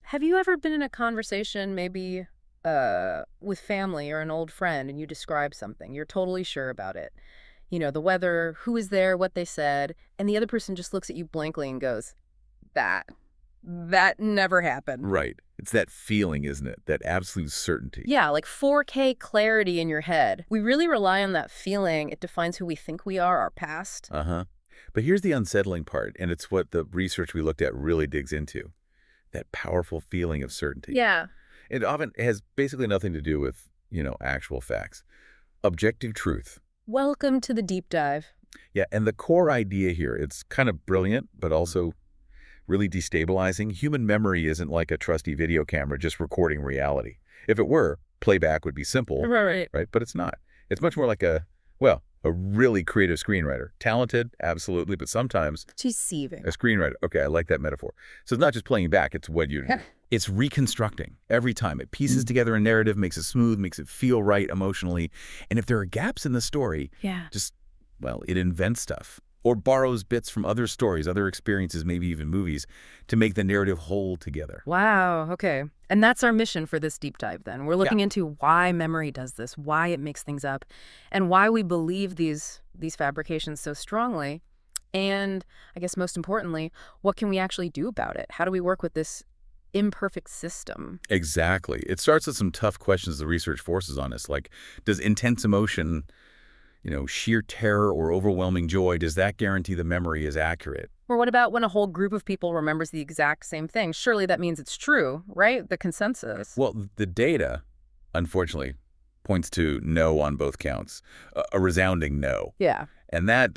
Have you ever been in a conversation, maybe with family or an old friend, and you describe something? You're totally sure about it. You know, the weather, who was there, what they said, and the other person just looks at you blankly and goes, that, that never happened. Right. It's that feeling, isn't it? That absolute certainty. Yeah, like 4K clarity in your head. We really rely on that feeling. It defines who we think we are, our past. Uh-huh. But here's the unsettling part, and it's what the research we looked at really digs into. That powerful feeling of certainty. Yeah. It often has basically nothing to do with, actual facts. Objective truth. Welcome to the deep dive. Yeah, and the core idea here, it's kind of brilliant, but also really destabilizing. Human memory isn't like a trusty video camera just recording reality. If it were, playback would be simple, Right. right? But it's not. It's much more like a really creative screenwriter. Talented, absolutely, but sometimes Deceiving. a screenwriter. Okay, I like that metaphor. So it's not just playing back, it's what you do. It's reconstructing every time. It pieces together a narrative, makes it smooth, makes it feel right emotionally. And if there are gaps in the story, Yeah. it invents stuff or borrows bits from other stories, other experiences, maybe even movies, to make the narrative whole together. Wow, okay. And that's our mission for this deep dive then. We're looking into why memory does this, why it makes things up, and why we believe these fabrications so strongly. And I guess most importantly, what can we actually do about it? How do we work with this imperfect system? Exactly. It starts with some tough questions the research forces on us, like does intense emotion, sheer terror or overwhelming joy, does that guarantee the memory is accurate? Or what about when a whole group of people remembers the exact same thing? Surely that means it's true, right? The consensus. Well, the data, unfortunately, points to no on both counts, a resounding no. Yeah. And that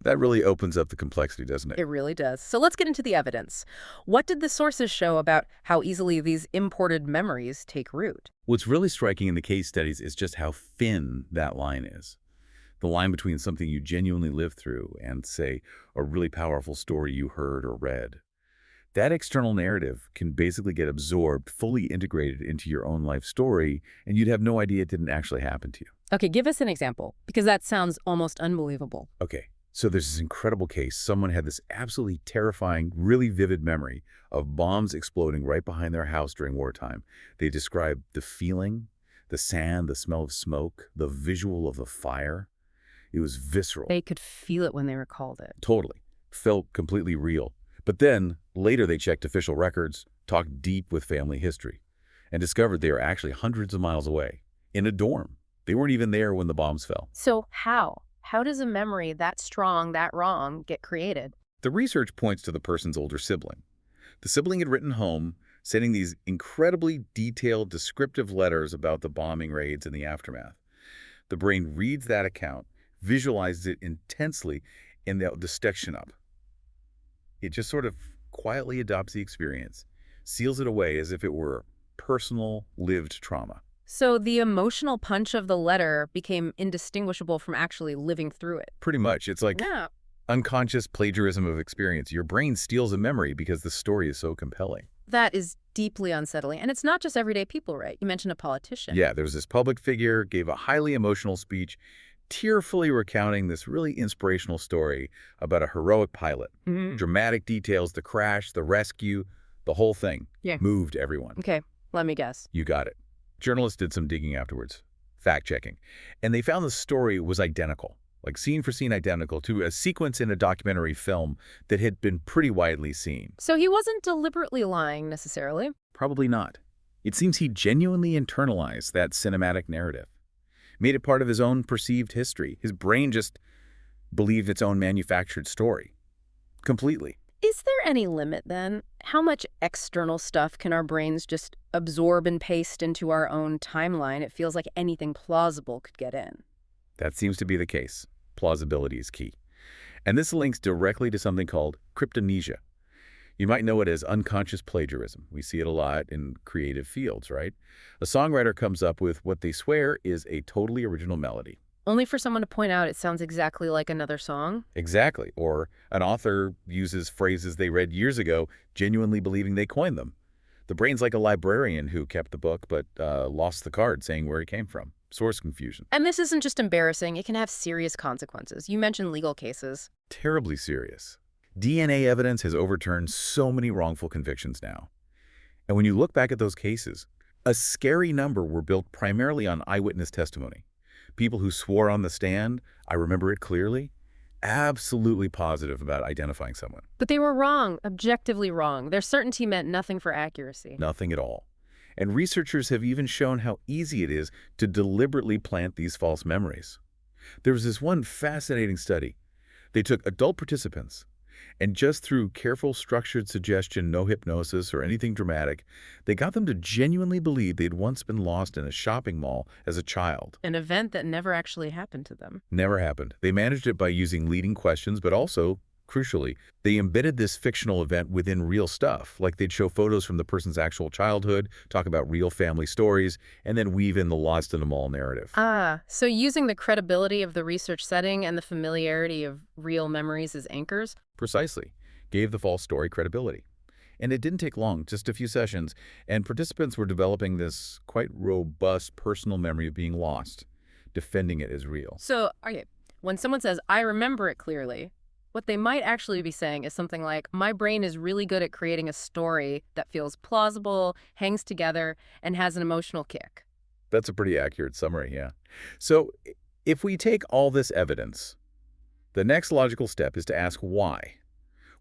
really opens up the complexity, doesn't it? It really does. So let's get into the evidence. What did the sources show about how easily these imported memories take root? What's really striking in the case studies is just how thin that line is. The line between something you genuinely lived through and, say, a really powerful story you heard or read. That external narrative can basically get absorbed, fully integrated into your own life story, and you'd have no idea it didn't actually happen to you. Okay, give us an example, because that sounds almost unbelievable. Okay, so there's this incredible case. Someone had this absolutely terrifying, really vivid memory of bombs exploding right behind their house during wartime. They described the feeling, the sand, the smell of smoke, the visual of the fire. It was visceral. They could feel it when they recalled it. Totally. Felt completely real. But then, later they checked official records, talked deep with family history, and discovered they were actually hundreds of miles away, in a dorm. They weren't even there when the bombs fell. So how? How does a memory that strong, that wrong, get created? The research points to the person's older sibling. The sibling had written home, sending these incredibly detailed, descriptive letters about the bombing raids and the aftermath. The brain reads that account, visualizes it intensely, and the dissection up. It just sort of quietly adopts the experience, seals it away as if it were personal, lived trauma. So the emotional punch of the letter became indistinguishable from actually living through it. Pretty much. It's like Yeah. unconscious plagiarism of experience. Your brain steals a memory because the story is so compelling. That is deeply unsettling. And it's not just everyday people, right? You mentioned a politician. Yeah, there was this public figure, gave a highly emotional speech, tearfully recounting this really inspirational story about a heroic pilot. Mhm. Dramatic details, the crash, the rescue, the whole thing. Yeah. Moved everyone. Okay, let me guess. You got it. Journalists did some digging afterwards, fact-checking, and they found the story was identical, like scene for scene identical to a sequence in a documentary film that had been pretty widely seen. So he wasn't deliberately lying necessarily. Probably not. It seems he genuinely internalized that cinematic narrative, made it part of his own perceived history. His brain just believed its own manufactured story. Completely. Is there any limit then? How much external stuff can our brains just absorb and paste into our own timeline? It feels like anything plausible could get in. That seems to be the case. Plausibility is key. And this links directly to something called cryptomnesia. You might know it as unconscious plagiarism. We see it a lot in creative fields, right? A songwriter comes up with what they swear is a totally original melody. Only for someone to point out it sounds exactly like another song? Exactly. Or an author uses phrases they read years ago, genuinely believing they coined them. The brain's like a librarian who kept the book but lost the card saying where it came from. Source confusion. And this isn't just embarrassing. It can have serious consequences. You mentioned legal cases. Terribly serious. DNA evidence has overturned so many wrongful convictions now. And when you look back at those cases, a scary number were built primarily on eyewitness testimony. People who swore on the stand, I remember it clearly, absolutely positive about identifying someone. But they were wrong, objectively wrong. Their certainty meant nothing for accuracy. Nothing at all. And researchers have even shown how easy it is to deliberately plant these false memories. There was this one fascinating study. They took adult participants, and just through careful, structured suggestion, no hypnosis or anything dramatic, they got them to genuinely believe they'd once been lost in a shopping mall as a child. An event that never actually happened to them. Never happened. They managed it by using leading questions, but also, crucially, they embedded this fictional event within real stuff, like they'd show photos from the person's actual childhood, talk about real family stories, and then weave in the lost in a mall narrative. Ah, so using the credibility of the research setting and the familiarity of real memories as anchors? Precisely. Gave the false story credibility. And it didn't take long, just a few sessions, and participants were developing this quite robust personal memory of being lost, defending it as real. So, okay, when someone says, I remember it clearly, what they might actually be saying is something like, my brain is really good at creating a story that feels plausible, hangs together, and has an emotional kick. That's a pretty accurate summary, yeah. So if we take all this evidence, the next logical step is to ask why.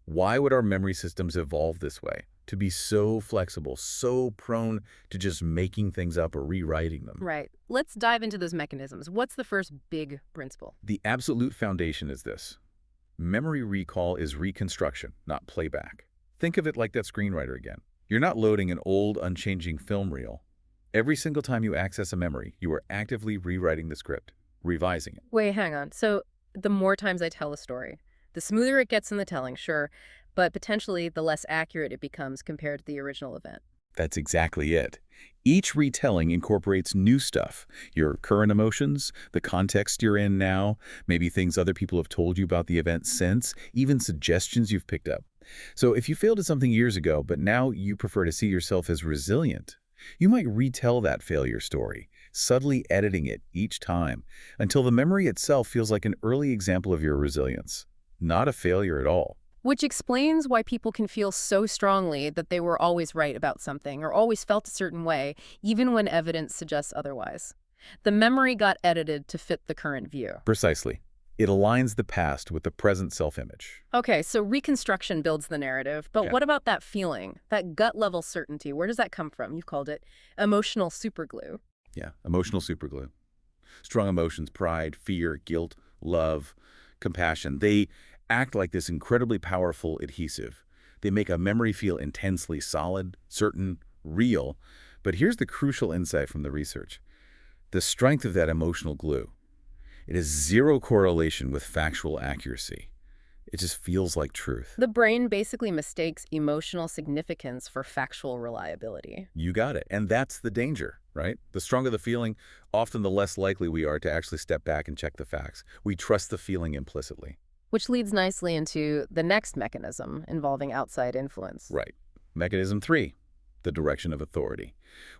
Why would our memory systems evolve this way? To be so flexible, so prone to just making things up or rewriting them? Right. Let's dive into those mechanisms. What's the first big principle? The absolute foundation is this. Memory recall is reconstruction, not playback. Think of it like that screenwriter again. You're not loading an old, unchanging film reel. Every single time you access a memory, you are actively rewriting the script, revising it. Wait, hang on. So the more times I tell a story, the smoother it gets in the telling, sure, but potentially the less accurate it becomes compared to the original event. That's exactly it. Each retelling incorporates new stuff, your current emotions, the context you're in now, maybe things other people have told you about the event since, even suggestions you've picked up. So if you failed at something years ago, but now you prefer to see yourself as resilient, you might retell that failure story, subtly editing it each time until the memory itself feels like an early example of your resilience, not a failure at all. Which explains why people can feel so strongly that they were always right about something or always felt a certain way, even when evidence suggests otherwise. The memory got edited to fit the current view. Precisely. It aligns the past with the present self-image. Okay, so reconstruction builds the narrative, but Yeah. what about that feeling, that gut-level certainty? Where does that come from? You've called it emotional superglue. Yeah, emotional superglue. Strong emotions, pride, fear, guilt, love, compassion. They act like this incredibly powerful adhesive. They make a memory feel intensely solid, certain, real. But here's the crucial insight from the research. The strength of that emotional glue. It has zero correlation with factual accuracy. It just feels like truth. The brain basically mistakes emotional significance for factual reliability. You got it. And that's the danger, right? The stronger the feeling, often the less likely we are to actually step back and check the facts. We trust the feeling implicitly. Which leads nicely into the next mechanism involving outside influence. Right. Mechanism 3, the direction of authority.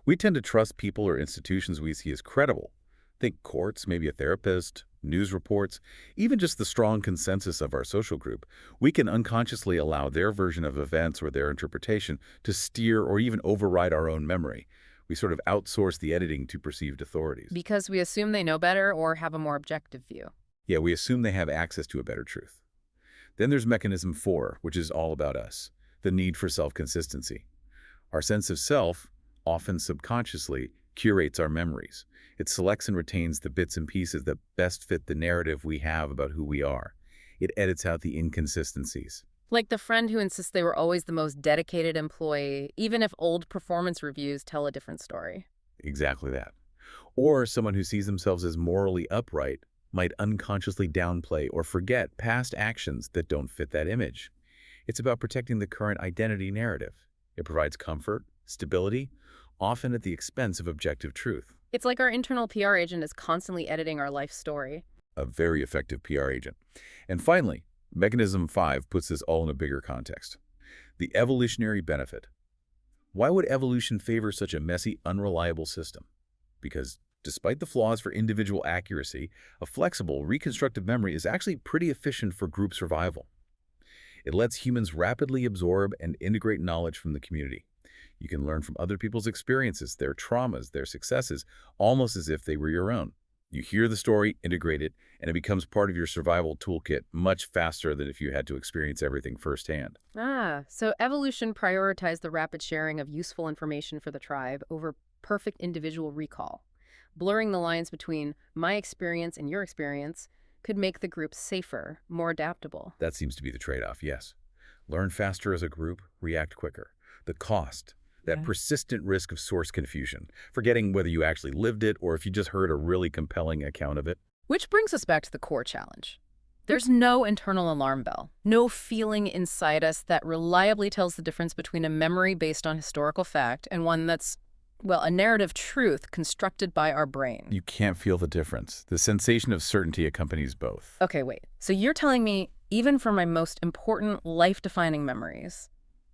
We tend to trust people or institutions we see as credible. Think courts, maybe a therapist, news reports, even just the strong consensus of our social group. We can unconsciously allow their version of events or their interpretation to steer or even override our own memory. We sort of outsource the editing to perceived authorities. Because we assume they know better or have a more objective view. Yeah, we assume they have access to a better truth. Then there's mechanism 4, which is all about us, the need for self-consistency. Our sense of self, often subconsciously, curates our memories. It selects and retains the bits and pieces that best fit the narrative we have about who we are. It edits out the inconsistencies. Like the friend who insists they were always the most dedicated employee, even if old performance reviews tell a different story. Exactly that. Or someone who sees themselves as morally upright might unconsciously downplay or forget past actions that don't fit that image. It's about protecting the current identity narrative. It provides comfort, stability, often at the expense of objective truth. It's like our internal PR agent is constantly editing our life story. A very effective PR agent. And finally, mechanism 5 puts this all in a bigger context. The evolutionary benefit. Why would evolution favor such a messy, unreliable system? Because despite the flaws for individual accuracy, a flexible, reconstructive memory is actually pretty efficient for group survival. It lets humans rapidly absorb and integrate knowledge from the community. You can learn from other people's experiences, their traumas, their successes, almost as if they were your own. You hear the story, integrate it, and it becomes part of your survival toolkit much faster than if you had to experience everything firsthand. So evolution prioritized the rapid sharing of useful information for the tribe over perfect individual recall. Blurring the lines between my experience and your experience could make the group safer, more adaptable. That seems to be the trade-off, yes. Learn faster as a group, react quicker. The cost, that Yeah. persistent risk of source confusion, forgetting whether you actually lived it or if you just heard a really compelling account of it. Which brings us back to the core challenge. There's no internal alarm bell, no feeling inside us that reliably tells the difference between a memory based on historical fact and one that's, well, a narrative truth constructed by our brain. You can't feel the difference. The sensation of certainty accompanies both. Okay, wait. So you're telling me, even for my most important life-defining memories,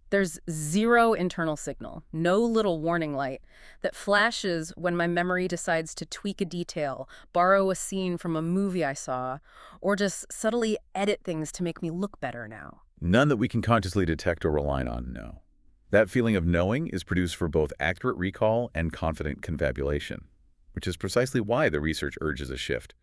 there's zero internal signal, no little warning light that flashes when my memory decides to tweak a detail, borrow a scene from a movie I saw, or just subtly edit things to make me look better now. None that we can consciously detect or rely on, no. That feeling of knowing is produced for both accurate recall and confident confabulation, which is precisely why the research urges a shift.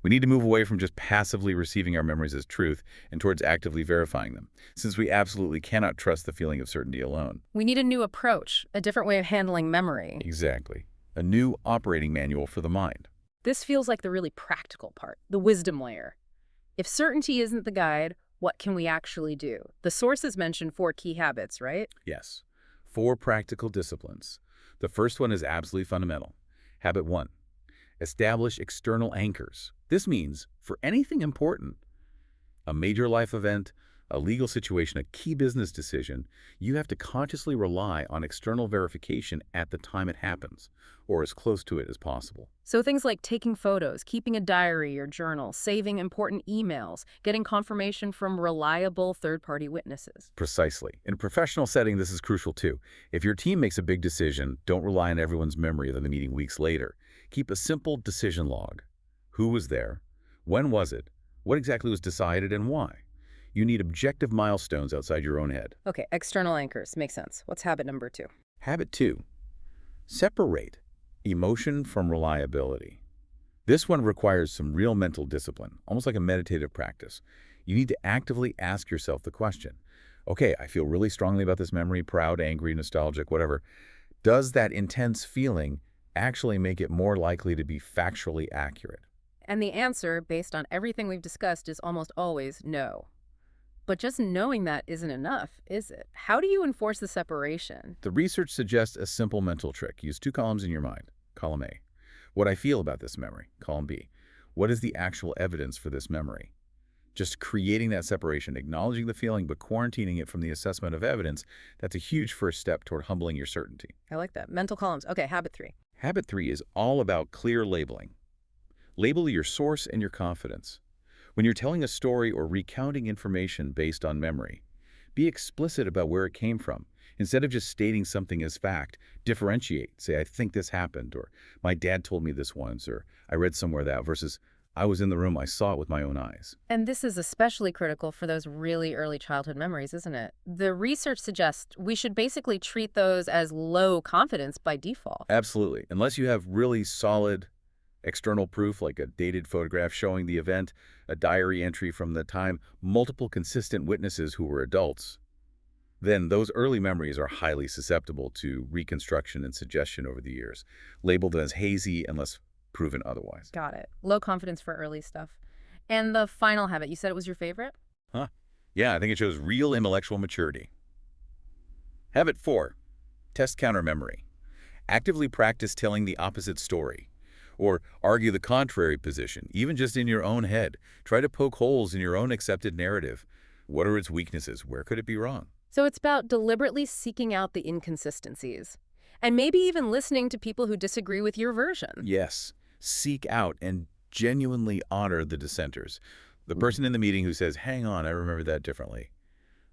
We need to move away from just passively receiving our memories as truth and towards actively verifying them, since we absolutely cannot trust the feeling of certainty alone. We need a new approach, a different way of handling memory. Exactly. A new operating manual for the mind. This feels like the really practical part, the wisdom layer. If certainty isn't the guide, what can we actually do? The sources mention 4 key habits, right? Yes. 4 practical disciplines. The first one is absolutely fundamental. Habit 1. Establish external anchors. This means, for anything important, a major life event, a legal situation, a key business decision, you have to consciously rely on external verification at the time it happens, or as close to it as possible. So things like taking photos, keeping a diary or journal, saving important emails, getting confirmation from reliable third-party witnesses. Precisely. In a professional setting, this is crucial too. If your team makes a big decision, don't rely on everyone's memory of the meeting weeks later. Keep a simple decision log. Who was there? When was it? What exactly was decided and why? You need objective milestones outside your own head. Okay, external anchors. Makes sense. What's habit number 2? Habit 2. Separate emotion from reliability. This one requires some real mental discipline, almost like a meditative practice. You need to actively ask yourself the question, okay, I feel really strongly about this memory, proud, angry, nostalgic, whatever. Does that intense feeling actually make it more likely to be factually accurate? And the answer, based on everything we've discussed, is almost always no. But just knowing that isn't enough, is it? How do you enforce the separation? The research suggests a simple mental trick. Use 2 columns in your mind. Column A, what I feel about this memory. Column B, what is the actual evidence for this memory? Just creating that separation, acknowledging the feeling, but quarantining it from the assessment of evidence, that's a huge first step toward humbling your certainty. I like that. Mental columns. Okay, habit 3. Habit 3 is all about clear labeling. Label your source and your confidence. When you're telling a story or recounting information based on memory, be explicit about where it came from. Instead of just stating something as fact, differentiate. Say, I think this happened, or my dad told me this once, or I read somewhere that, versus I was in the room, I saw it with my own eyes. And this is especially critical for those really early childhood memories, isn't it? The research suggests we should basically treat those as low confidence by default. Absolutely. Unless you have really solid external proof, like a dated photograph showing the event, a diary entry from the time, multiple consistent witnesses who were adults, then those early memories are highly susceptible to reconstruction and suggestion over the years, labeled as hazy unless proven otherwise. Got it. Low confidence for early stuff. And the final habit, you said it was your favorite? Huh? Yeah, I think it shows real intellectual maturity. Habit 4. Test counter memory. Actively practice telling the opposite story, or argue the contrary position, even just in your own head. Try to poke holes in your own accepted narrative. What are its weaknesses? Where could it be wrong? So it's about deliberately seeking out the inconsistencies, and maybe even listening to people who disagree with your version. Yes. Seek out and genuinely honor the dissenters. The person in the meeting who says, hang on, I remember that differently.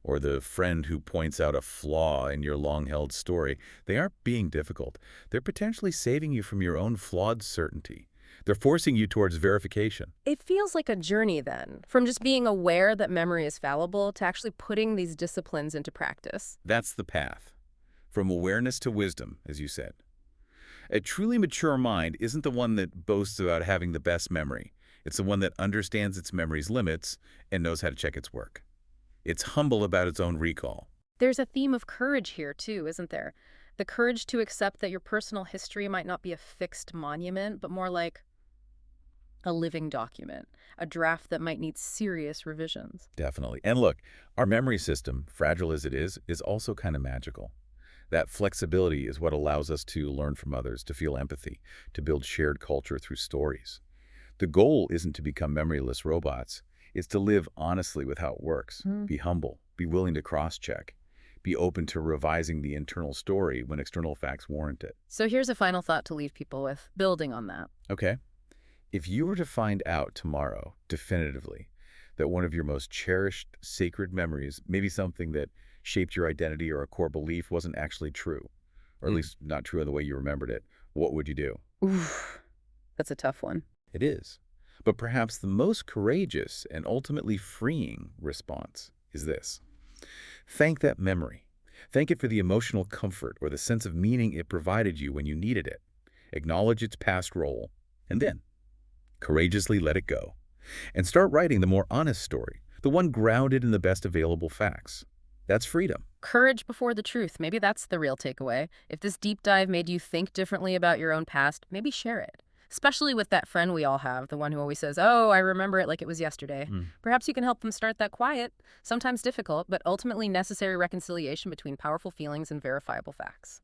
Or the friend who points out a flaw in your long-held story. They aren't being difficult. They're potentially saving you from your own flawed certainty. They're forcing you towards verification. It feels like a journey then, from just being aware that memory is fallible to actually putting these disciplines into practice. That's the path. from awareness to wisdom, as you said. A truly mature mind isn't the one that boasts about having the best memory. It's the one that understands its memory's limits and knows how to check its work. It's humble about its own recall. There's a theme of courage here, too, isn't there? The courage to accept that your personal history might not be a fixed monument, but more like a living document, a draft that might need serious revisions. Definitely. And look, our memory system, fragile as it is also kind of magical. That flexibility is what allows us to learn from others, to feel empathy, to build shared culture through stories. The goal isn't to become memoryless robots. It's to live honestly with how it works. Be humble, be willing to cross-check, be open to revising the internal story when external facts warrant it. So here's a final thought to leave people with, building on that. Okay. If you were to find out tomorrow, definitively, that one of your most cherished, sacred memories, maybe something that shaped your identity or a core belief, wasn't actually true, or at least not true in the way you remembered it, what would you do? Oof, that's a tough one. It is. But perhaps the most courageous and ultimately freeing response is this. Thank that memory. Thank it for the emotional comfort or the sense of meaning it provided you when you needed it. Acknowledge its past role, and then courageously let it go. And start writing the more honest story, the one grounded in the best available facts. That's freedom. Courage before the truth. Maybe that's the real takeaway. If this deep dive made you think differently about your own past, maybe share it. Especially with that friend we all have, the one who always says, oh, I remember it like it was yesterday. Perhaps you can help them start that quiet, sometimes difficult, but ultimately necessary reconciliation between powerful feelings and verifiable facts.